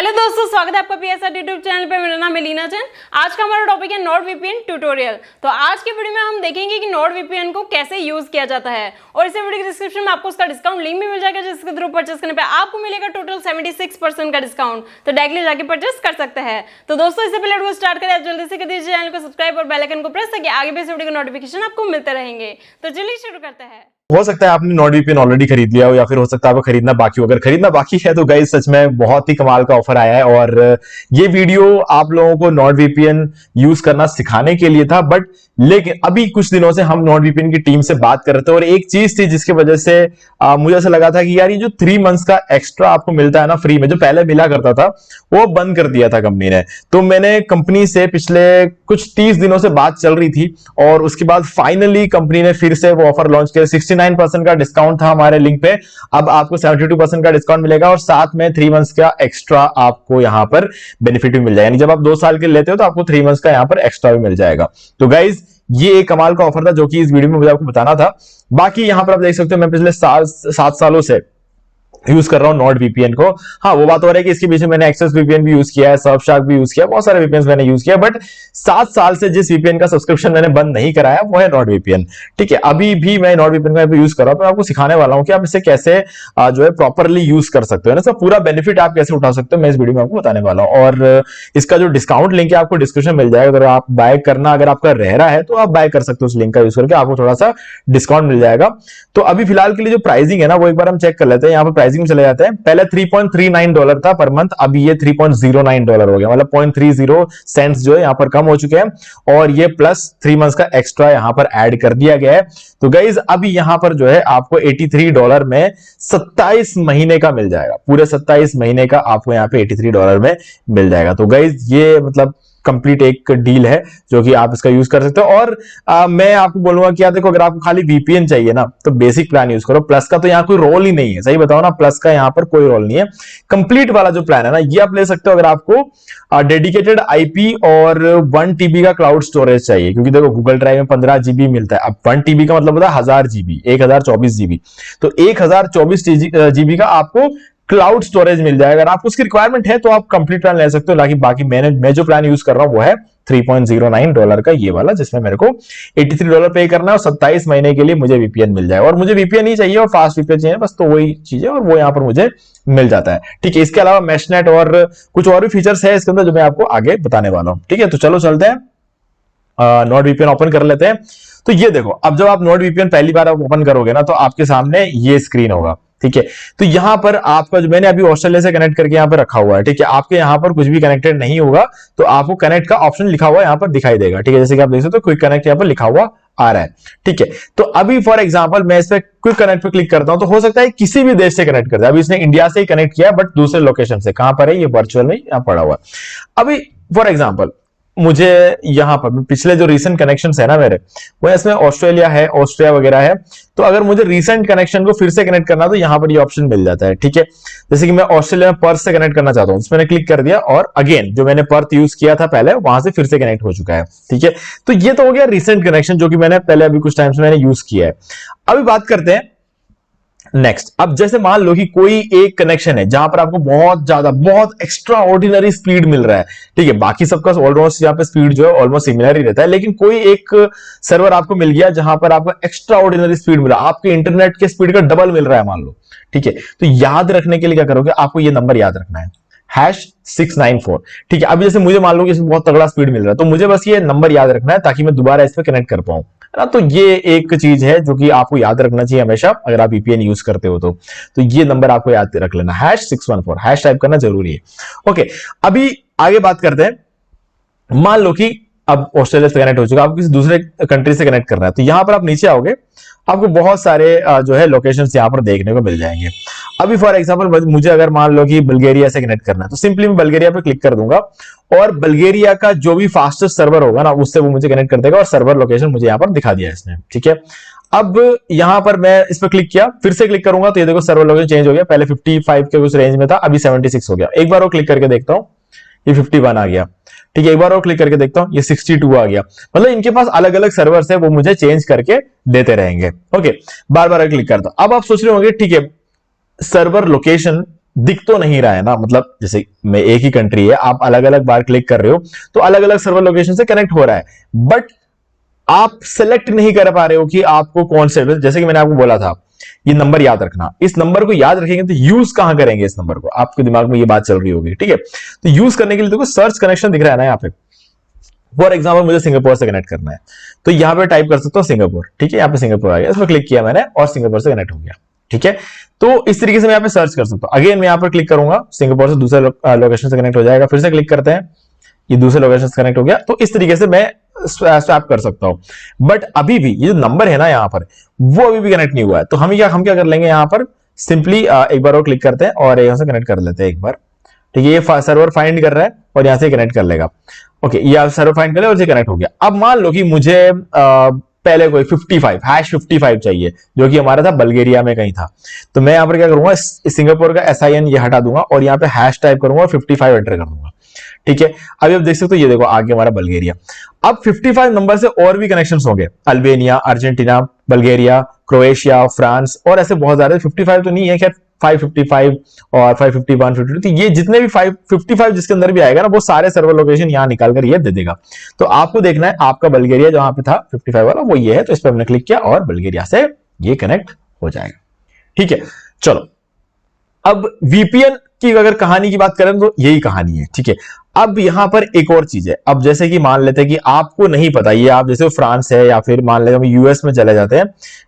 Hello दोस्तों, स्वागत है आपका पीएसआर यूट्यूब चैनल पे। मेरा नाम है लीना चंद। आज का हमारा टॉपिक है नॉर्ड वीपीएन ट्यूटोरियल। तो आज की वीडियो में हम देखेंगे कि नॉर्ड वीपीएन को कैसे यूज किया जाता है, और इस वीडियो के डिस्क्रिप्शन में आपको उसका डिस्काउंट लिंक भी मिल जाएगा, जिसके थ्रू परचेस करने पे आपको मिलेगा टोटल 76% का डिस्काउंट। तो डायरेक्टली जाके परचेस कर सकते हैं। तो दोस्तों, इससे पहले वीडियो स्टार्ट करें, आप जल्दी से कर दीजिए चैनल को सब्सक्राइब और बेल आइकन को प्रेस, ताकि आगे भी इस वीडियो के नोटिफिकेशन आपको मिलते रहेंगे। तो चलिए शुरू करते हैं। हो सकता है आपने नॉर्ड वीपीएन ऑलरेडी खरीद लिया हो, या फिर हो सकता है आपको खरीदना बाकी हो। अगर खरीदना बाकी है तो गाइस सच में बहुत ही कमाल का ऑफर आया है, और ये वीडियो आप लोगों को नॉर्ड वीपीएन यूज करना सिखाने के लिए था। बट लेकिन अभी कुछ दिनों से हम नॉर्ड वीपीएन की टीम से बात कर रहे थे, और एक चीज थी जिसकी वजह से मुझे ऐसा लगा था कि यार ये जो 3 मंथ्स का एक्स्ट्रा आपको मिलता है ना फ्री में, जो पहले मिला करता था, वो बंद कर दिया था कंपनी ने। तो मैंने कंपनी से पिछले कुछ 30 दिनों से बात चल रही थी, और उसके बाद फाइनली कंपनी ने फिर से वो ऑफर लॉन्च किया। 69% का डिस्काउंट था हमारे लिंक पे, अब आपको 72% का डिस्काउंट मिलेगा, और साथ में 3 मंथ्स का एक्स्ट्रा आपको यहां पर बेनिफिट भी मिल जाएगा। यानी जब आप 2 साल के लेते हो तो आपको 3 मंथ्स का यहां पर एक्स्ट्रा भी मिल जाएगा। तो गाइज ये एक कमाल का ऑफर था जो कि इस वीडियो में मुझे आपको बताना था। बाकी यहां पर आप देख सकते हो, मैं पिछले 7 सालों से यूज कर रहा हूं नॉर्ड वीपीएन को। हाँ, वो बात हो रही है कि इसके बीच में मैंने एक्सेस वीपीएन भी यूज किया है, सर्फशार्क भी यूज किया, बहुत सारे वीपीएन मैंने यूज किया, बट 7 साल से जिस वीपीएन का सब्सक्रिप्शन मैंने बंद नहीं कराया वो है नॉर्ड वीपीएन। ठीक है, अभी भी मैं नॉर्ड वीपीएन का यूज कर रहा हूं, तो मैं आपको सिखाने वाला हूं कि आप इसे कैसे जो है प्रॉपरली यूज कर सकते हो, इसका पूरा बेनिफिट आप कैसे उठा सकते हो, मैं इस वीडियो में आपको बताने वाला हूं। और इसका जो डिस्काउंट लिंक है आपको डिस्क्रिप्शन मिल जाएगा। अगर आप बाय करना, अगर आपका रह रहा है तो आप बाय कर सकते हो उस लिंक का यूज करके, आपको थोड़ा सा डिस्काउंट मिल जाएगा। तो अभी फिलहाल के लिए जो प्राइसिंग है ना, वो एक बार हम चेक कर लेते हैं। यहाँ पर प्राइसिंग चले जाते हैं। पहले $3.39 था पर मंथ, अभी ये $3.09 हो गया, मतलब 0.30 सेंट्स जो है यहां पर कम हो चुके हैं, और ये प्लस 3 मंथ्स का एक्स्ट्रा यहां पर ऐड कर दिया गया है। तो गाइज अभी यहां पर जो है आपको $83 में 27 महीने का मिल जाएगा, पूरे 27 महीने का आपको यहां पे $83 में मिल जाएगा। तो गाइज ये मतलब कंप्लीट एक डील है जो कि आप इसका यूज कर सकते हो। और मैं आपको बोलूंगा कि यार देखो, अगर आपको खाली वीपीएन चाहिए ना तो बेसिक प्लान यूज करो। प्लस का तो यहाँ कोई रोल ही नहीं है, सही बताओ ना, प्लस का यहाँ पर कोई रोल नहीं है। कंप्लीट वाला जो प्लान है ना, ये आप ले सकते हो अगर आपको डेडिकेटेड आईपी और 1 TB का क्लाउड स्टोरेज चाहिए। क्योंकि देखो, गूगल ड्राइव में 15 GB मिलता है, अब 1 TB का मतलब होता है 1000 GB, 1024 GB। तो 1024 GB का आपको क्लाउड स्टोरेज मिल जाएगा। अगर आपको उसकी रिक्वायरमेंट है तो आप कंप्लीट प्लान ले सकते हो। बाकी मैं जो प्लान यूज कर रहा हूं वो है $3.09 का, ये वाला, जिसमें मेरे को $83 पे करना है, और 27 महीने के लिए मुझे वीपीएन मिल जाएगा। और मुझे वीपीएन ही चाहिए और फास्ट वीपीएन चाहिए, बस। तो वही चीज है, और वो यहां पर मुझे मिल जाता है। ठीक है, इसके अलावा मैशनेट और कुछ और भी फीचर्स है इसके अंदर जो मैं आपको आगे बताने वाला हूं। ठीक है, तो चलो चलते हैं, नॉर्ड वीपीएन ओपन कर लेते हैं। तो ये देखो, अब जब आप नॉर्ड वीपीएन पहली बार आप ओपन करोगे ना, तो आपके सामने ये स्क्रीन होगा। ठीक है, तो यहां पर आपका जो मैंने अभी ऑस्ट्रेलिया से कनेक्ट करके यहां पर रखा हुआ है, ठीक है, आपके यहां पर कुछ भी कनेक्टेड नहीं होगा, तो आपको कनेक्ट का ऑप्शन लिखा हुआ यहां पर दिखाई देगा। ठीक है, जैसे कि आप देख सकते हो, क्विक कनेक्ट यहां पर लिखा हुआ आ रहा है। ठीक है, तो अभी फॉर एग्जांपल मैं इस पे क्विक कनेक्ट पे क्लिक करता हूं, तो हो सकता है किसी भी देश से कनेक्ट कर दे। अभी इसने इंडिया से ही कनेक्ट किया, बट दूसरे लोकेशन से। कहां पर है ये? वर्चुअल में यहां पड़ा हुआ है। अभी फॉर एग्जांपल मुझे यहां पर पिछले जो रीसेंट कनेक्शंस है ना मेरे, वो इसमें ऑस्ट्रेलिया है, ऑस्ट्रिया वगैरह है। तो अगर मुझे रीसेंट कनेक्शन को फिर से कनेक्ट करना, तो यहां पर ये ऑप्शन मिल जाता है। ठीक है, जैसे कि मैं ऑस्ट्रेलिया में पर्थ से कनेक्ट करना चाहता हूं, इस मैंने क्लिक कर दिया, और अगेन जो मैंने पर्थ यूज किया था पहले, वहां से फिर से कनेक्ट हो चुका है। ठीक है, तो ये तो हो गया रीसेंट कनेक्शन, जो कि मैंने पहले अभी कुछ टाइम से मैंने यूज किया है। अभी बात करते हैं नेक्स्ट। अब जैसे मान लो कि कोई एक कनेक्शन है जहां पर आपको बहुत एक्स्ट्रा ऑर्डिनरी स्पीड मिल रहा है। ठीक है, बाकी सबका ऑलमोस्ट यहाँ पे स्पीड जो है ऑलमोस्ट सिमिलर ही रहता है, लेकिन कोई एक सर्वर आपको मिल गया जहां पर आपको एक्स्ट्रा ऑर्डिनरी स्पीड मिला, आपके इंटरनेट के स्पीड का डबल मिल रहा है मान लो। ठीक है, तो याद रखने के लिए क्या करोगे, आपको ये नंबर याद रखना है, #694। ठीक है, अभी जैसे मुझे मान लो कि इसमें बहुत तगड़ा स्पीड मिल रहा है, तो मुझे बस ये नंबर याद रखना है ताकि मैं दोबारा इस पर कनेक्ट कर पाऊं, है ना। तो ये एक चीज है जो कि आपको याद रखना चाहिए हमेशा, अगर आप वीपीएन यूज करते हो तो ये नंबर आपको याद रख लेना, #614, हैश टाइप करना जरूरी है। ओके, अभी आगे बात करते हैं। मान लो कि अब ऑस्ट्रेलिया से कनेक्ट हो चुका, आप किसी दूसरे कंट्री से कनेक्ट करना है, तो यहां पर आप नीचे आओगे, आपको बहुत सारे जो है लोकेशंस यहां पर देखने को मिल जाएंगे। अभी फॉर एग्जांपल मुझे अगर मान लो कि बल्गेरिया से कनेक्ट करना है, तो सिंपली मैं बल्गेरिया पे क्लिक कर दूंगा, और बल्गेरिया का जो भी फास्टेस्ट सर्वर होगा ना, उससे वो मुझे कनेक्ट कर देगा, और सर्वर लोकेशन मुझे यहां पर दिखा दिया इसने। ठीक है, अब यहां पर मैं इस पर क्लिक किया, फिर से क्लिक करूंगा, तो ये देखो सर्वर लोकेशन चेंज हो गया, पहले 55 के उस रेंज में था, अभी 76 हो गया। एक बार और क्लिक करके देखता हूं, ये 51 आ गया। ठीक है, एक बार और क्लिक करके देखता हूं, ये 62 आ गया। मतलब इनके पास अलग अलग सर्वर्स है, वो मुझे चेंज करके देते रहेंगे। ओके, बार बार क्लिक करता हूं। अब आप सोच रहे होंगे, ठीक है, सर्वर लोकेशन दिख तो नहीं रहा है ना, मतलब जैसे मैं एक ही कंट्री है, आप अलग अलग बार क्लिक कर रहे हो तो अलग अलग सर्वर लोकेशन से कनेक्ट हो रहा है, बट आप सेलेक्ट नहीं कर पा रहे हो कि आपको कौन से, जैसे कि मैंने आपको बोला था ये नंबर याद रखना, इस नंबर को याद रखेंगे तो यूज कहां करेंगे इस नंबर को, आपके दिमाग में ये बात चल रही होगी, ठीक है। तो यूज करने के लिए देखो सर्च कनेक्शन दिख रहा है ना यहाँ पे, फॉर एग्जाम्पल मुझे सिंगापुर से कनेक्ट करना है, तो यहां पे टाइप कर सकता हूं सिंगापुर, ठीक है, यहाँ पे सिंगापुर आ गया, इसमें क्लिक किया मैंने और सिंगापुर से कनेक्ट हो गया, ठीक है। तो इस तरीके से मैं यहाँ पे सर्च कर सकता हूं। अगेन मैं यहाँ पर क्लिक करूंगा, सिंगापुर से दूसरे लोकेशन से कनेक्ट हो जाएगा, फिर से क्लिक करते हैं, ये दूसरे लोकेशन से कनेक्ट हो गया। तो इस तरीके से मैं स्वैप कर सकता हूं। बट अभी भी ये जो नंबर है ना यहाँ पर, वो अभी भी कनेक्ट नहीं हुआ है, तो हम क्या कर लेंगे, यहाँ पर सिंपली एक बार और क्लिक करते हैं और यहाँ से कनेक्ट कर लेते हैं एक बार, ठीक है। ये सर्वर फाइंड कर रहा है और यहाँ से कनेक्ट कर लेगा, ओके, ये सर्वर फाइंड कर ले और ये कनेक्ट हो गया। अब मान लो कि मुझे पहले कोई 55 चाहिए, जो कि हमारा था बल्गेरिया में कहीं था, तो मैं यहाँ पर क्या करूंगा, सिंगापुर का SIN ये हटा दूंगा और यहाँ पे हैश टाइप करूंगा और 55 एंटर कर दूंगा, ठीक है। अभी आप देख सकते हो, ये देखो आगे हमारा बल्गेरिया। अब 55 नंबर से और भी कनेक्शंस होंगे, Albania, Argentina, Bulgaria, Croatia, France और ऐसे बहुत सारे, 55 तो नहीं है खैर, 555 और 551, 52, तो ये जितने भी 555 जिसके अंदर भी आएगा ना, वो सारे सर्वर लोकेशन यहां निकाल कर ये दे देगा। तो आपको देखना है आपका बल्गेरिया जहां पे था 55 वाला वो ये है, तो इस पर हमने क्लिक किया और बल्गेरिया से ये कनेक्ट हो जाएगा, ठीक है। चलो, अब VPN की अगर कहानी की बात करें तो यही कहानी है, ठीक है। अब यहां पर एक और चीज है, अब जैसे कि मान लेते हैं कि आपको नहीं पता, ये आप जैसे फ्रांस है या फिर मान लेते हैं US में चले जाते हैं,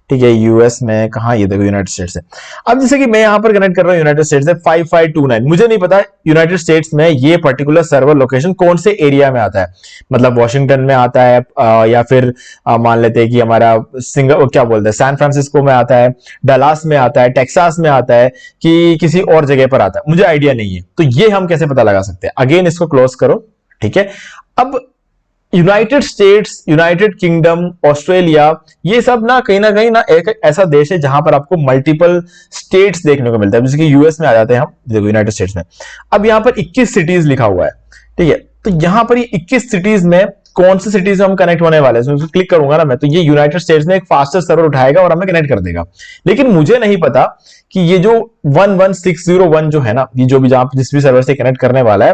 ठीक है। US में कहां, ये देखो यूनाइटेड स्टेट्स है। अब जैसे कि मैं यहां पर कनेक्ट कर रहा हूं यूनाइटेड स्टेट्स से 5529, मुझे नहीं पता यूनाइटेड स्टेट्स में ये पर्टिकुलर सर्वर लोकेशन कौन से एरिया में आता है, मतलब वॉशिंगटन में आता है या फिर मान लेते हैं कि हमारा क्या बोलते हैं, सैन फ्रांसिस्को में आता है, डलास में आता है, टेक्सास में आता है, कि किसी और जगह पर आता है, मुझे आइडिया नहीं है। तो ये हम कैसे पता लगा सकते हैं, अगेन इसको क्लोज करो, ठीक है। अब United states, United kingdom, Australia, ये सब ना कहीं ना एक ऐसा देश है जहां पर आपको मल्टीपल स्टेट्स देखने को मिलता है, जैसे कि US में आ जाते हैं हम, देखो यूनाइटेड स्टेट्स में। अब यहां पर 21 सिटीज लिखा हुआ है, ठीक है। तो यहां पर ये 21 सिटीज में कौन से सिटीज में हम कनेक्ट होने वाले हैं, तो क्लिक करूंगा ना मैं, तो ये यूनाइटेड स्टेट्स में एक फास्टेस्ट सर्वर उठाएगा और हमें कनेक्ट कर देगा। लेकिन मुझे नहीं पता कि ये जो 11601 जो है ना, ये जो भी जहां जिस भी सर्वर से कनेक्ट करने वाला है,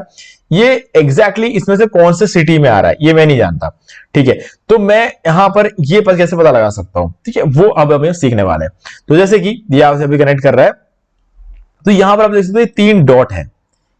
ये एग्जैक्टली इसमें से कौन से सिटी में आ रहा है, ये मैं नहीं जानता, ठीक है। तो मैं यहां पर ये कैसे पता लगा सकता हूं, ठीक है, वो अब हमें सीखने वाले हैं। तो जैसे कि ये आपसे अभी कनेक्ट कर रहा है, तो यहां पर आप देख सकते हैं 3 डॉट है,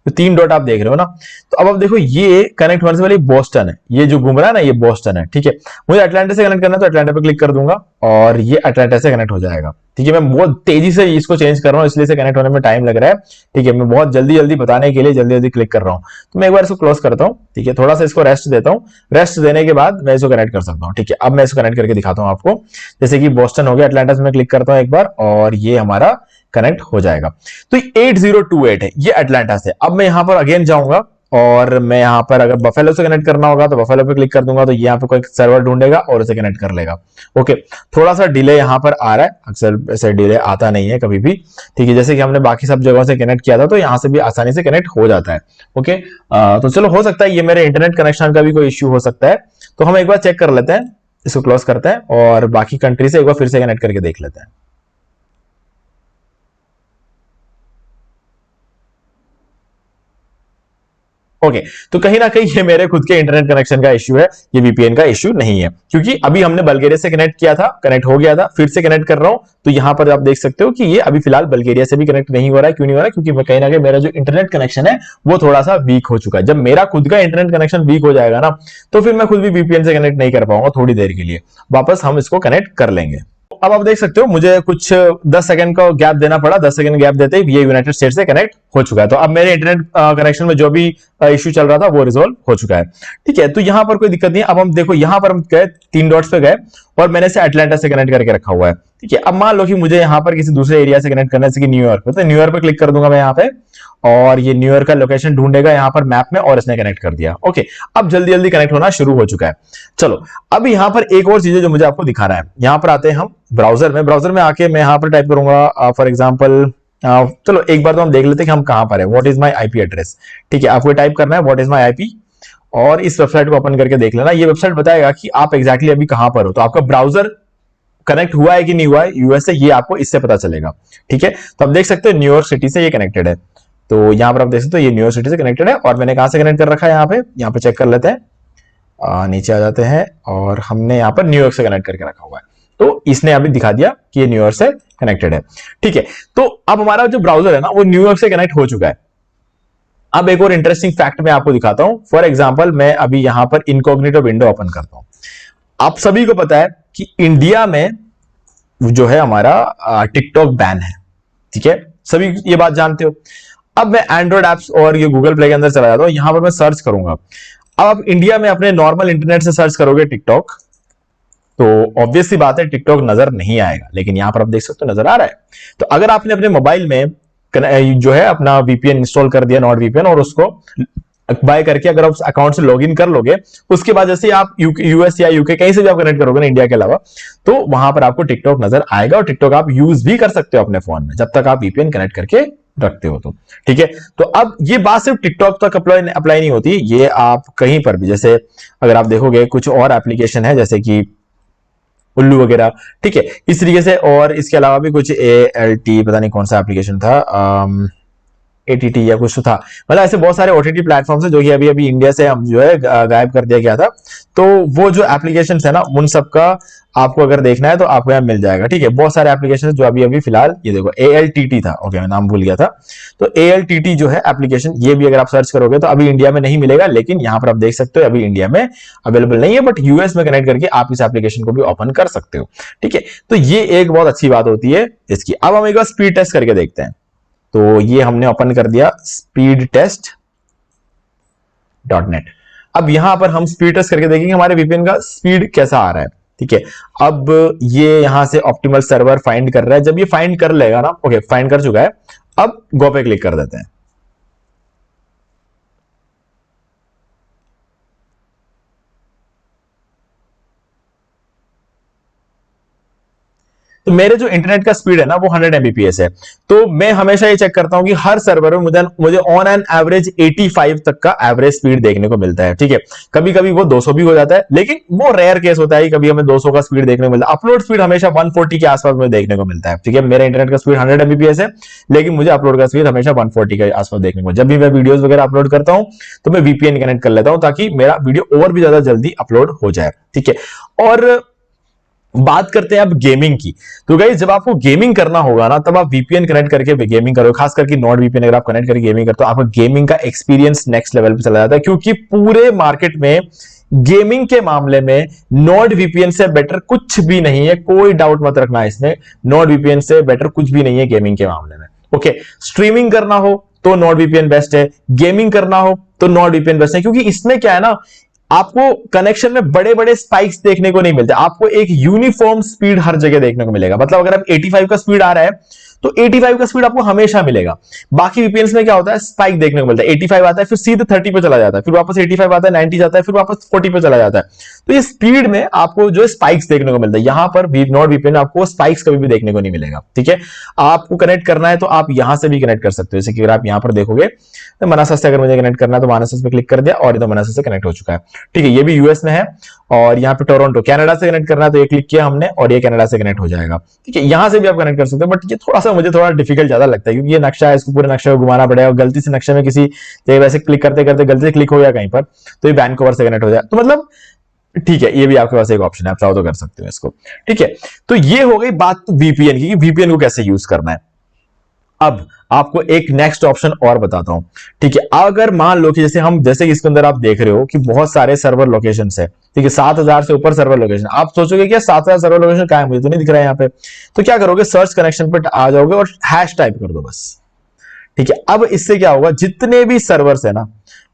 तो 3 डॉट आप देख रहे हो ना। तो अब देखो ये कनेक्ट होने से पहले बोस्टन है, ये जो घूम रहा है ना ये बोस्टन है, ठीक है। मुझे अटलांटा से कनेक्ट करना है तो अटलांटा पे क्लिक कर दूंगा और ये अटलांटा से कनेक्ट हो जाएगा, ठीक है। मैं बहुत तेजी से इसको चेंज कर रहा हूं, इसलिए से कनेक्ट होने में टाइम लग रहा है, ठीक है। मैं बहुत जल्दी बताने के लिए जल्दी क्लिक कर रहा हूं। तो मैं एक बार इसको क्लोज करता हूं, ठीक है, थोड़ा सा इसको रेस्ट देता हूं, रेस्ट देने के बाद मैं इसको कनेक्ट कर सकता हूं, ठीक है। अब मैं इसको कनेक्ट करके दिखाता हूं आपको, जैसे कि बोस्टन हो गया, अटलांटा से मैं क्लिक करता हूं एक बार और ये हमारा कनेक्ट हो जाएगा। तो 8028 है ये अटलांटा से। अब मैं यहां पर अगेन जाऊंगा और मैं यहां पर अगर बफेलो से कनेक्ट करना होगा तो बफेलो पे क्लिक कर दूंगा, तो यहाँ पे कोई सर्वर ढूंढेगा और उसे कनेक्ट कर लेगा, ओके। थोड़ा सा डिले यहां पर आ रहा है, अक्सर ऐसे डिले आता नहीं है कभी भी, ठीक है। जैसे कि हमने बाकी सब जगहों से कनेक्ट किया था तो यहां से भी आसानी से कनेक्ट हो जाता है, ओके। तो चलो, हो सकता है ये मेरे इंटरनेट कनेक्शन का भी कोई इश्यू हो सकता है, तो हम एक बार चेक कर लेते हैं, इसको क्लोज करते हैं और बाकी कंट्री से एक बार फिर से कनेक्ट करके देख लेते हैं। ओके, तो कहीं ना कहीं ये मेरे खुद के इंटरनेट कनेक्शन का इश्यू है, ये VPN का इश्यू नहीं है, क्योंकि अभी हमने बल्गेरिया से कनेक्ट किया था, कनेक्ट हो गया था, फिर से कनेक्ट कर रहा हूं, तो यहां पर आप देख सकते हो कि ये अभी फिलहाल बल्गेरिया से भी कनेक्ट नहीं हो रहा है। क्यों नहीं हो रहा है, क्योंकि कहीं ना कहीं मेरा जो इंटरनेट कनेक्शन है वो थोड़ा सा वीक हो चुका है। जब मेरा खुद का इंटरनेट कनेक्शन वीक हो जाएगा ना, तो फिर मैं खुद भी VPN से कनेक्ट नहीं कर पाऊंगा थोड़ी देर के लिए, वापस हम इसको कनेक्ट कर लेंगे। अब आप देख सकते हो मुझे कुछ 10 सेकंड का गैप देना पड़ा, 10 सेकंड गैप देते ही ये यूनाइटेड स्टेट्स से कनेक्ट हो चुका है। तो अब मेरे इंटरनेट कनेक्शन में जो भी इश्यू चल रहा था वो रिजोल्व हो चुका है, ठीक है। तो यहां पर कोई दिक्कत नहीं है। अब हम देखो यहां पर हम गए 3 डॉट्स पे गए और मैंने इसे अटलांटा से कनेक्ट करके रखा हुआ है, ठीक है। अब मान लो कि मुझे यहां पर किसी दूसरे एरिया से कनेक्ट करना है, जैसे कि न्यूयॉर्क पे, तो न्यूयॉर्क पे क्लिक कर दूंगा मैं यहां पे और ये न्यूयॉर्क का लोकेशन ढूंढेगा यहां पर मैप में और इसने कनेक्ट कर दिया, ओके। अब जल्दी कनेक्ट होना शुरू हो चुका है। चलो, अब यहां पर एक और चीज है जो मुझे आपको दिखाना है। यहां पर आते हैं हम ब्राउजर में आके मैं यहां पर टाइप करूंगा फॉर एग्जांपल, चलो एक बार तो हम देख लेते हैं कि हम कहां पर है। What is my IP address, ठीक है। आपको टाइप करना है व्हाट इज माय IP और इस वेबसाइट को ओपन करके देख लेना। ये वेबसाइट बताएगा कि आप एग्जैक्टली अभी कहां पर हो, तो आपका ब्राउजर कनेक्ट हुआ है कि नहीं हुआ है US से, ये आपको इससे पता चलेगा, ठीक है। तो आप देख सकते हो न्यूयॉर्क सिटी से ये कनेक्टेड है, तो यहाँ पर आप देख सकते हो ये न्यूयॉर्क सिटी से कनेक्टेड है, और मैंने कहां से कनेक्ट कर रखा है, यहाँ पे चेक कर लेते हैं। नीचे आ जाते हैं और हमने यहाँ पर न्यूयॉर्क से कनेक्ट करके रखा हुआ है, तो इसने अभी दिखा दिया कि ये न्यूयॉर्क से कनेक्टेड है। ठीक है, तो अब हमारा जो ब्राउजर है ना वो न्यूयॉर्क से कनेक्ट हो चुका है। अब एक और इंटरेस्टिंग फैक्ट मैं आपको दिखाता हूं। फॉर एग्जांपल मैं अभी यहां पर इनकॉग्निटो विंडो ओपन करता हूं। आप सभी को पता है कि इंडिया में जो है हमारा टिकटॉक बैन है, ठीक है, सभी ये बात जानते हो। अब मैं एंड्रॉइड एप्स और ये गूगल प्ले के अंदर चला जाता हूं, यहां पर मैं सर्च करूंगा। अब आप इंडिया में अपने नॉर्मल इंटरनेट से सर्च करोगे टिकटॉक, तो ऑब्वियस सी बात है टिकटॉक नजर नहीं आएगा, लेकिन यहां पर आप देख सकते हो नजर आ रहा है। तो अगर आपने अपने मोबाइल में जो है अपना वीपीएन इंस्टॉल कर दिया, नॉट वीपीएन, और उसको बाय करके अगर आप उस अकाउंट से लॉगिन कर लोगे, उसके बाद जैसे आप यूएस या यूके कहीं से भी आप कनेक्ट करोगे ना इंडिया के अलावा, तो वहां पर आपको टिकटॉक नजर आएगा, और टिकटॉक आप यूज भी कर सकते हो अपने फोन में जब तक आप वीपीएन कनेक्ट करके रखते हो। तो ठीक है, तो अब ये बात सिर्फ टिकटॉक तक अप्लाई नहीं होती, ये आप कहीं पर भी, जैसे अगर आप देखोगे कुछ और एप्लीकेशन है जैसे कि उल्लू वगैरह, ठीक है, इस तरीके से, और इसके अलावा भी कुछ ALT पता नहीं कौन सा एप्लीकेशन था, ATT या कुछ तो था, मतलब ऐसे बहुत सारे OTT प्लेटफॉर्म्स है जो कि अभी इंडिया से हम जो है गायब कर दिया गया था। तो वो जो एप्लीकेशंस है ना उन सबका आपको अगर देखना है तो आपको यहाँ मिल जाएगा। ठीक है, बहुत सारे एप्लीकेशन जो अभी फिलहाल, ये देखो ALTT था, ओके मैं नाम भूल गया था, तो ALTT जो है एप्लीकेशन, ये भी अगर आप सर्च करोगे तो अभी इंडिया में नहीं मिलेगा, लेकिन यहाँ पर आप देख सकते हो अभी इंडिया में अवेलेबल नहीं है, बट यूएस में कनेक्ट करके आप इस एप्लीकेशन को भी ओपन कर सकते हो। ठीक है, तो ये एक बहुत अच्छी बात होती है इसकी। अब हम एक बार स्पीड टेस्ट करके देखते हैं। तो ये हमने ओपन कर दिया speedtest.net। अब यहां पर हम स्पीड टेस्ट करके देखेंगे हमारे वीपीएन का स्पीड कैसा आ रहा है। ठीक है, अब ये यहां से ऑप्टिमल सर्वर फाइंड कर रहा है, जब ये फाइंड कर लेगा ना, ओके फाइंड कर चुका है, अब गो पे क्लिक कर देते हैं। तो मेरे जो इंटरनेट का स्पीड है ना वो 100 Mbps है। तो मैं हमेशा ये चेक करता हूं कि हर सर्वर में मुझे ऑन एन एवरेज 85 तक का एवरेज स्पीड देखने को मिलता है। ठीक है, कभी कभी वो 200 भी हो जाता है, लेकिन वो रेयर केस होता है, कभी हमें 200 का स्पीड देखने को मिलता है। अपलोड स्पीड हमेशा 140 के आसपास मुझे देखने को मिलता है। ठीक है, मेरा इंटरनेट का स्पीड 100 Mbps है, लेकिन मुझे अपलोड का स्पीड हमेशा 140 के आसपास देखने को। जब भी मैं वीडियोस वगैरह अपलोड करता हूं तो मैं VPN कनेक्ट कर लेता हूं ताकि मेरा वीडियो और भी ज्यादा जल्दी अपलोड हो जाए। ठीक है, और बात करते हैं अब गेमिंग की। तो गाइस जब आपको गेमिंग करना होगा ना तब आप VPN कनेक्ट करके गेमिंग करो, खास करके नॉट VPN अगर आप कनेक्ट करके गेमिंग करते हो, आपका गेमिंग का एक्सपीरियंस नेक्स्ट लेवल पे चला जाता है, क्योंकि पूरे मार्केट में गेमिंग के मामले में नॉट VPN से बेटर कुछ भी नहीं है, कोई डाउट मत रखना इसमें, नॉट VPN से बेटर कुछ भी नहीं है गेमिंग के मामले में। ओके, स्ट्रीमिंग करना हो तो नॉट VPN बेस्ट है, गेमिंग करना हो तो नॉट VPN बेस्ट है, क्योंकि इसमें क्या है ना, आपको कनेक्शन में बड़े बड़े स्पाइक्स देखने को नहीं मिलते, आपको एक यूनिफॉर्म स्पीड हर जगह देखने को मिलेगा। मतलब अगर आप 85 का स्पीड आ रहा है तो 85 का स्पीड आपको हमेशा मिलेगा। बाकी VPNs में क्या होता है, स्पाइक देखने को मिलता है, 85 आता है फिर सीधे 30 पे चला जाता है, फिर वापस 85 आता है, 90 जाता है, फिर वापस 40 पे चला जाता है। तो ये स्पीड में आपको जो स्पाइक्स देखने को मिलता है, यहां पर नॉट VPN में आपको स्पाइक्स कभी भी देखने को नहीं मिलेगा। ठीक है, आपको कनेक्ट करना है तो आप यहां से भी कनेक्ट कर सकते हो, जैसे कि अगर आप यहां पर देखोगे तो मनासस से अगर मुझे कनेक्ट करना है तो मनासस पे क्लिक कर दिया और ये तो मनासस से कनेक्ट हो चुका है। ठीक है, ये भी यूएस में है, और यहाँ पे टोरंटो कनाडा से कनेक्ट करना है तो ये क्लिक किया हमने और ये कनाडा से कनेक्ट हो जाएगा। ठीक है, यहां से भी आप कनेक्ट कर सकते हो, बट ये थोड़ा सा मुझे थोड़ा डिफिकल्ट ज्यादा लगता है, क्योंकि ये नक्शा है, इसको पूरे नक्शे को घुमाना पड़ेगा, गलती से नक्शे में किसी वैसे क्लिक करते करते गलती से क्लिक हो गया कहीं पर तो ये वैनकूवर से कनेक्ट हो जाए, तो मतलब ठीक है, ये भी आपके पास एक ऑप्शन है, आप चाहो तो कर सकते हो इसको। ठीक है, तो ये हो गई बात VPN की, VPN को कैसे यूज करना है। अब आपको एक नेक्स्ट ऑप्शन और बताता हूं। ठीक है, अगर मान लो कि जैसे इसके अंदर आप देख रहे हो कि बहुत सारे सर्वर लोकेशंस है, ठीक है, 7000 से ऊपर सर्वर लोकेशन। आप सोचोगे क्या 7000 सर्वर लोकेशन क्या है, मुझे तो नहीं दिख रहा है यहाँ पे। तो क्या करोगे, सर्च कनेक्शन पे आ जाओगे और हैश टाइप कर दो बस। ठीक है, अब इससे क्या होगा, जितने भी सर्वर्स है ना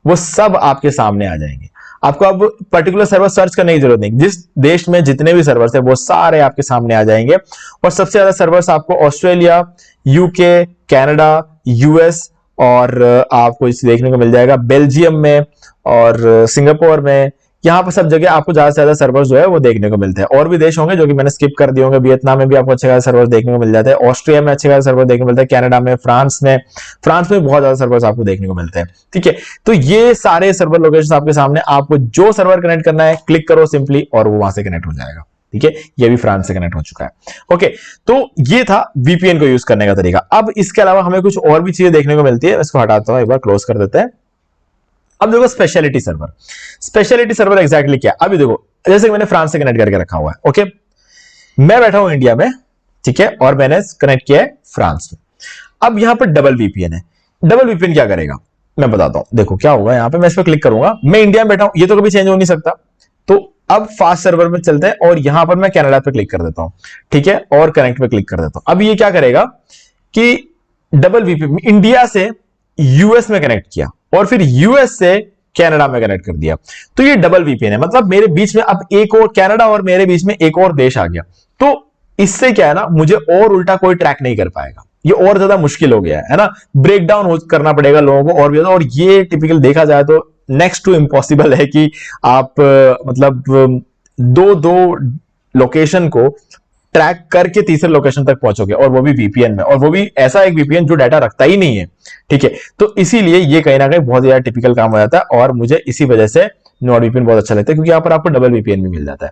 वो सब आपके सामने आ जाएंगे। आपको अब पर्टिकुलर सर्वर सर्च करने की जरूरत नहीं, जिस देश में जितने भी सर्वर्स है वो सारे आपके सामने आ जाएंगे। और सबसे ज्यादा सर्वर्स आपको ऑस्ट्रेलिया, यूके, कनाडा, यूएस और आपको इसे देखने को मिल जाएगा बेल्जियम में और सिंगापुर में। यहाँ पर सब जगह आपको ज्यादा से ज्यादा सर्वर्स जो है वो देखने को मिलते हैं। और भी देश होंगे जो कि मैंने स्किप कर दिए होंगे, वियतनाम में भी आपको अच्छे खासे सर्वर देखने को मिल जाते हैं, ऑस्ट्रिया में अच्छे खासे सर्वर देखने को मिलते हैं, कनाडा में, फ्रांस में बहुत ज्यादा सर्वर्स आपको देखने को मिलते हैं। ठीक है, तो ये सारे सर्वर लोकेशन आपके सामने, आपको जो सर्वर कनेक्ट करना है क्लिक करो सिंपली और वो वहां से कनेक्ट हो जाएगा। ठीक है, ये भी फ्रांस से कनेक्ट हो चुका है। ओके, तो ये था वीपीएन को यूज करने का तरीका। अब इसके अलावा हमें कुछ और भी चीजें देखने को मिलती है, इसको हटाता हूं, एक बार क्लोज कर देते हैं। अब देखो speciality server, speciality server exactly क्या है। अभी देखो जैसे कि मैंने फ्रांस से कनेक्ट करके रखा हुआ है, ओके, मैं बैठा हूं इंडिया में, ठीक है, और मैंने कनेक्ट किया है फ्रांस में। अब यहां पर डबल वीपीएन है। डबल वीपीएन क्या करेगा मैं बताता हूं। देखो क्या होगा, यहां पे मैं इस पर क्लिक करूंगा, मैं इंडिया में बैठा हूं, ये तो कभी चेंज हो नहीं सकता। तो अब फास्ट सर्वर में चलते हैं और यहां पर मैं कनाडा पे क्लिक कर देता हूं, ठीक है, और कनेक्ट पे क्लिक कर देता हूं। अब ये क्या करेगा कि डबल वीपीएन इंडिया से यूएस में कनेक्ट किया और फिर यूएस से कनाडा में कनेक्ट कर दिया। तो ये डबल वीपीएन है, मतलब मेरे बीच में अब एक और कनाडा और मेरे बीच में एक और देश आ गया। तो इससे क्या है ना, मुझे और उल्टा कोई ट्रैक नहीं कर पाएगा, ये और ज्यादा मुश्किल हो गया है ना, ब्रेक डाउन करना पड़ेगा लोगों को और भी ज्यादा। और ये टिपिकल देखा जाए तो नेक्स्ट टू इम्पॉसिबल है कि आप मतलब दो लोकेशन को ट्रैक करके तीसरे लोकेशन तक पहुंचोगे, और वो भी वीपीएन में, और वो भी ऐसा एक वीपीएन जो डाटा रखता ही नहीं है, ठीक है। तो इसीलिए ये कहीं ना कहीं बहुत ज्यादा टिपिकल काम हो जाता है, और मुझे इसी वजह से नॉर्ड वीपीएन बहुत अच्छा लगता है, क्योंकि यहाँ पर आपको डबल वीपीएन भी मिल जाता है।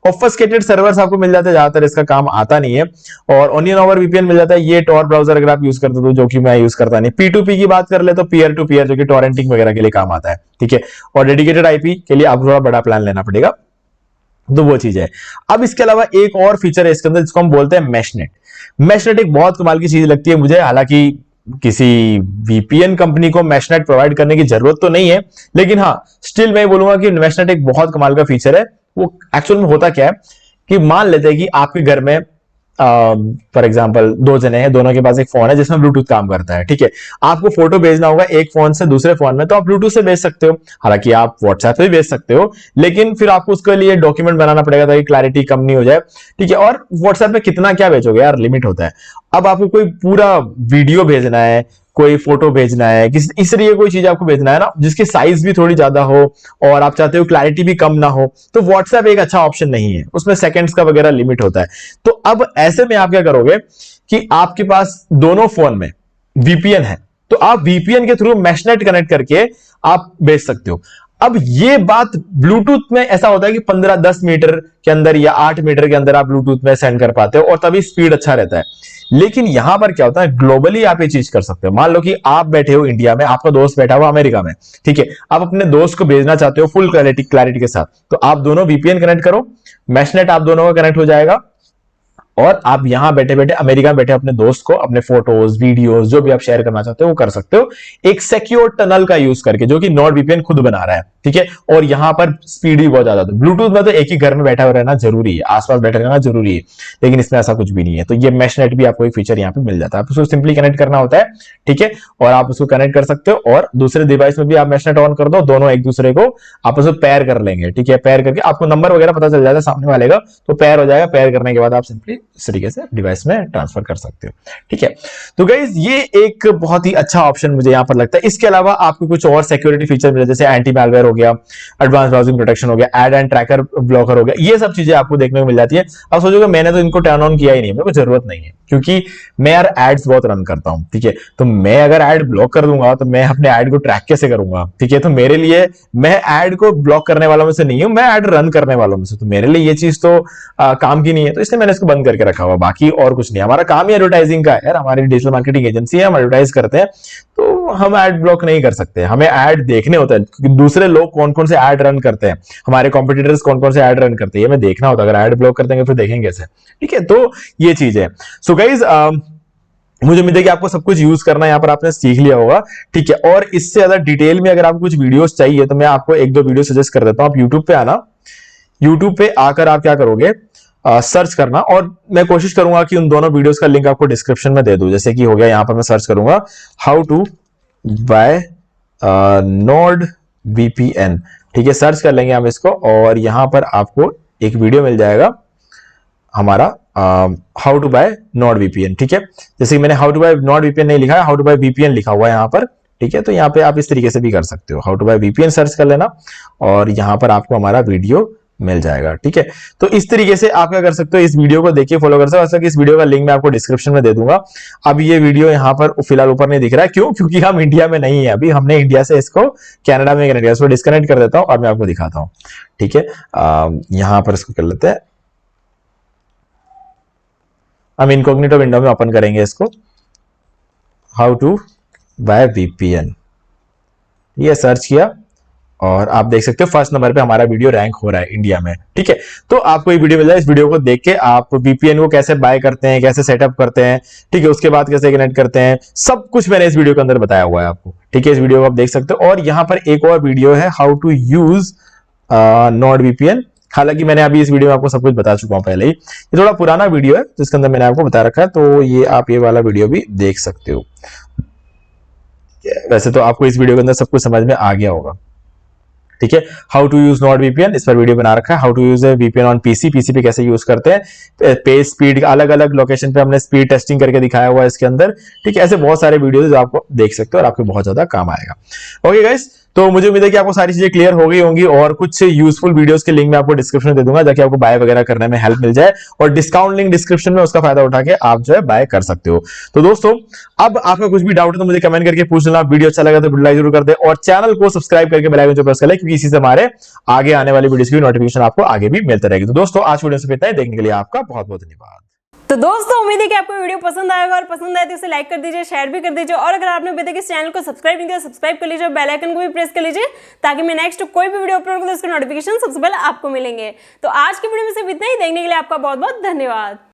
ऑब्फस्केटेड सर्वर्स आपको मिल जाते हैं, ज्यादातर इसका काम आता नहीं है। और ओनियन ओवर वीपीएन मिल जाता है, ये टॉर ब्राउजर अगर आप यूज करते हो, जो कि मैं यूज करता नहीं। P2P की बात कर ले तो पीयर टू पीयर, जो कि टॉरेंटिंग वगैरह के लिए काम आता है, ठीक है। और डेडिकेटेड आईपी के लिए आपको थोड़ा बड़ा प्लान लेना पड़ेगा, तो वो चीज है। अब इसके अलावा एक और फीचर है इसके अंदर, जिसको हम बोलते हैं मैशनेट। मैशनेट एक बहुत कमाल की चीज लगती है मुझे, हालांकि किसी वीपीएन कंपनी को मैशनेट प्रोवाइड करने की जरूरत तो नहीं है, लेकिन हाँ स्टिल मैं बोलूंगा कि मैशनेट एक बहुत कमाल का फीचर है। वो एक्चुअल में होता क्या है कि मान लेते हैं कि आपके घर में फॉर एग्जाम्पल दो जने हैं, दोनों के पास एक फोन है जिसमें ब्लूटूथ काम करता है, ठीक है। आपको फोटो भेजना होगा एक फोन से दूसरे फोन में, तो आप ब्लूटूथ से भेज सकते हो, हालांकि आप व्हाट्सएप पे भी भेज सकते हो, लेकिन फिर आपको उसके लिए डॉक्यूमेंट बनाना पड़ेगा ताकि क्लैरिटी कम नहीं हो जाए, ठीक है। और व्हाट्सएप पे कितना क्या भेजोगे यार, लिमिट होता है। अब आपको कोई पूरा वीडियो भेजना है, कोई फोटो भेजना है, इस तरीके कोई चीज आपको भेजना है ना, जिसकी साइज भी थोड़ी ज्यादा हो और आप चाहते हो क्लैरिटी भी कम ना हो, तो व्हाट्सएप एक अच्छा ऑप्शन नहीं है, उसमें सेकंड्स का वगैरह लिमिट होता है। तो अब ऐसे में आप क्या करोगे कि आपके पास दोनों फोन में वीपीएन है, तो आप वीपीएन के थ्रू मैशनेट कनेक्ट करके आप भेज सकते हो। अब ये बात ब्लूटूथ में ऐसा होता है कि 15-10 मीटर के अंदर या 8 मीटर के अंदर आप ब्लूटूथ में सेंड कर पाते हो, और तभी स्पीड अच्छा रहता है। लेकिन यहां पर क्या होता है, ग्लोबली आप ये चीज कर सकते हो। मान लो कि आप बैठे हो इंडिया में, आपका दोस्त बैठा हुआ अमेरिका में, ठीक है, आप अपने दोस्त को भेजना चाहते हो फुल क्लैरिटी के साथ, तो आप दोनों वीपीएन कनेक्ट करो, मैशनेट आप दोनों का कनेक्ट हो जाएगा, और आप यहां बैठे बैठे अमेरिका में बैठे अपने दोस्त को अपने फोटोज वीडियोस जो भी आप शेयर करना चाहते हो वो कर सकते हो, एक सिक्योर टनल का यूज करके, जो कि नॉर्ड वीपीएन खुद बना रहा है, ठीक है। और यहां पर स्पीड भी बहुत ज्यादा है। ब्लूटूथ में तो एक ही घर में बैठा रहना जरूरी है, आसपास बैठा रहना जरूरी है, लेकिन इसमें ऐसा कुछ भी नहीं है। तो ये मैशनेट भी आपको एक फीचर यहाँ पे मिल जाता है, आप उसको सिंपली कनेक्ट करना होता है, ठीक है, और आप उसको कनेक्ट कर सकते हो, और दूसरे डिवाइस में भी आप मैशनेट ऑन कर दो, दोनों एक दूसरे को आपस में पेयर कर लेंगे, ठीक है। पेयर करके आपको नंबर वगैरह पता चल जाएगा सामने वाले का, तो पेयर हो जाएगा। पेयर करने के बाद आप सिंपली इस तरीके से डिवाइस में ट्रांसफर कर सकते हो, ठीक है। तो गाइस ये एक बहुत ही अच्छा ऑप्शन मुझे यहां पर लगता है। इसके अलावा आपको कुछ और सिक्योरिटी फीचर मिले, जैसे एंटी मैलवेयर हो गया, एडवांस ब्राउजिंग प्रोटेक्शन हो गया, एड एंड ट्रैकर ब्लॉकर हो गया, ये सब चीजें आपको देखने को मिल जाती है। अब सोचोगे मैंने तो इनको टर्न ऑन किया ही नहीं, मेरे को जरूरत नहीं है, क्योंकि मैं यार एड्स बहुत रन करता हूं, ठीक है। तो मैं अगर एड ब्लॉक कर दूंगा तो मैं अपने एड को ट्रैक कैसे करूंगा, ठीक है। तो मेरे लिए, मैं एड को ब्लॉक करने वालों में से नहीं हूं, मैं एड रन करने वालों में से, तो मेरे लिए ये चीज तो काम की नहीं है, तो इसलिए मैंने इसको बंद करके रखा हुआ। बाकी और कुछ नहीं, हमारा काम ही एडवर्टाइजिंग का है यार, हमारी डिजिटल मार्केटिंग एजेंसी है, हम एडवर्टाइज करते हैं, तो हम एड ब्लॉक नहीं कर सकते। हमें एड देखने होता है क्योंकि दूसरे लोग कौन कौन से एड रन करते हैं, हमारे कॉम्पिटिटर्स कौन कौन से एड रन करते हैं, हमें देखना होता है। अगर एड ब्लॉक कर देंगे फिर देखेंगे कैसे, ठीक है। तो ये चीज है। सो गाइज मुझे उम्मीद है कि आपको सब कुछ यूज करना यहाँ पर आपने सीख लिया होगा, ठीक है। और इससे ज्यादा डिटेल में अगर आपको कुछ वीडियोस चाहिए तो मैं आपको एक दो वीडियो सजेस्ट कर देता हूँ। आप यूट्यूब पे आना, यूट्यूब पे आकर आप क्या करोगे, सर्च करना, और मैं कोशिश करूंगा कि उन दोनों वीडियोस का लिंक आपको डिस्क्रिप्शन में दे दूं। जैसे कि हो गया, यहां पर मैं सर्च करूंगा how to buy Nord VPN, ठीक है, सर्च कर लेंगे हम इसको, और यहां पर आपको एक वीडियो मिल जाएगा हमारा how to buy Nord VPN, ठीक है। जैसे कि मैंने how to buy Nord VPN नहीं लिखा है, हाउ टू बाय वीपीएन लिखा हुआ है यहाँ पर, ठीक है। तो यहाँ पे आप इस तरीके से भी कर सकते हो, how to buy VPN search कर लेना, और यहाँ पर आपको हमारा वीडियो मिल जाएगा, ठीक है। तो इस तरीके से आप क्या कर सकते हो, इस वीडियो को देखिए, फॉलो कर सकते हो। इस वीडियो का लिंक मैं आपको डिस्क्रिप्शन में दे दूंगा। अब ये वीडियो यहाँ पर फिलहाल ऊपर नहीं दिख रहा है, क्यों? क्योंकि हम इंडिया में नहीं है अभी, हमने इंडिया से इसको कनाडा में कनेक्ट किया। इसको डिस्कनेक्ट कर देता हूँ और मैं आपको दिखाता हूँ, ठीक है। यहाँ पर इसको कर लेते हैं हम इनकॉग्निटो विंडो में ओपन करेंगे इसको, हाउ टू बाय वीपीएन, ये सर्च किया और आप देख सकते हो फर्स्ट नंबर पे हमारा वीडियो रैंक हो रहा है इंडिया में। ठीक है, तो आपको ये वीडियो मिल जाए, इस वीडियो को देख के आप वीपीएन को कैसे बाय करते हैं, कैसे सेटअप करते हैं, ठीक है, उसके बाद कैसे कनेक्ट करते हैं, सब कुछ मैंने इस वीडियो के अंदर बताया हुआ है आपको। ठीक है, इस वीडियो को आप देख सकते हो। और यहाँ पर एक और वीडियो है, how to use Nord VPN. हालांकि मैंने अभी इस वीडियो में आपको सब कुछ बता चुका हूं पहले ही, ये थोड़ा पुराना वीडियो है जिसके अंदर मैंने आपको बता रखा है, तो ये आप ये वाला वीडियो भी देख सकते हो। वैसे तो आपको इस वीडियो के अंदर सब कुछ समझ में आ गया होगा। ठीक है, how to use Nord VPN, इस पर वीडियो बना रखा है। How to use VPN on PC, PC पे कैसे यूज करते हैं, पेज स्पीड, अलग अलग लोकेशन पे हमने स्पीड टेस्टिंग करके दिखाया हुआ है इसके अंदर। ठीक है, ऐसे बहुत सारे वीडियोस जो आपको देख सकते हो और आपको बहुत ज्यादा काम आएगा। ओके गाइस, तो मुझे उम्मीद है कि आपको सारी चीजें क्लियर हो गई होंगी और कुछ यूजफुल वीडियोस के लिंक मैं आपको डिस्क्रिप्शन में दे दूंगा, ताकि आपको बाय वगैरह करने में हेल्प मिल जाए, और डिस्काउंट लिंक डिस्क्रिप्शन में, उसका फायदा उठा के आप जो है बाय कर सकते हो। तो दोस्तों, अब आपका कुछ भी डाउट है तो मुझे कमेंट करके पूछ लेना। वीडियो अच्छा लगा तो लाइक जरूर कर दे और चैनल को सब्सक्राइब करके बेल आइकन प्रेस कर ले, क्योंकि इसी से हमारे आगे आने वाली वीडियोस की नोटिफिकेशन आपको आगे भी मिलते रहेगी। तो दोस्तों, आज वीडियो से इतना ही, देखने के लिए आपका बहुत बहुत धन्यवाद। तो दोस्तों, उम्मीद है कि आपको वीडियो पसंद आएगा, और पसंद आए तो इसे लाइक कर दीजिए, शेयर भी कर दीजिए, और अगर आपने अभी तक इस चैनल को सब्सक्राइब नहीं किया, सब्सक्राइब कर लीजिए, बेल आइकन को भी प्रेस कर लीजिए, ताकि मैं नेक्स्ट कोई भी वीडियो अपलोड करूं तो उसके नोटिफिकेशन सबसे पहले आपको मिलेंगे। तो आज की वीडियो में सिर्फ इतना ही, देखने के लिए आपका बहुत बहुत धन्यवाद।